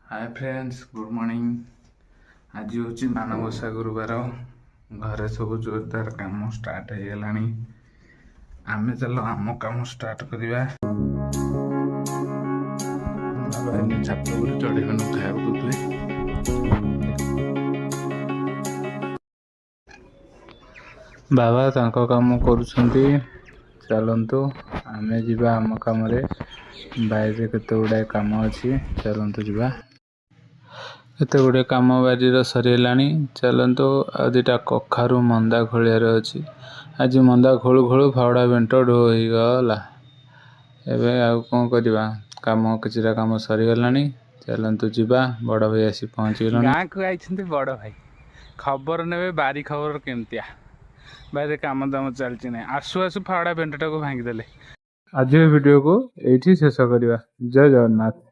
Hi friends, good morning. आज हूँ मानवसा गुरुवार। घरे सब जोरदार काम स्टार्ट हो गलानी। आमे चलो आम काम स्टार्ट करवा। छात पर चढ़ेगा खाया दूसरे बाबा तांको काम करुछंती। चलतु आमे जीवा आम काम रे। बाहर केते गुड़ाए काम अच्छी, चलतु जीवा। केते गुड़े काम बारी सरीगलानी। चलतु आ दुटा कखारू मंदा खोलियार अच्छी। आज मंदा खोलू खोलू फावड़ा बेंट ढो हो गला। एबे आ कौन करवा, काम किछिटा काम सरीगलानी। चलतु जीवा। बड़ भाई आसी पहुँची गलानी। गाँ को आइछंती बड़ भाई खबर नेबे बारी खबर केमतिया। बाहर काम दाम चलती ना, आसु आसु फावड़ा बेंटटा को भांगी देले। आज वीडियो को एठी शेष करवा। जय जगन्नाथ।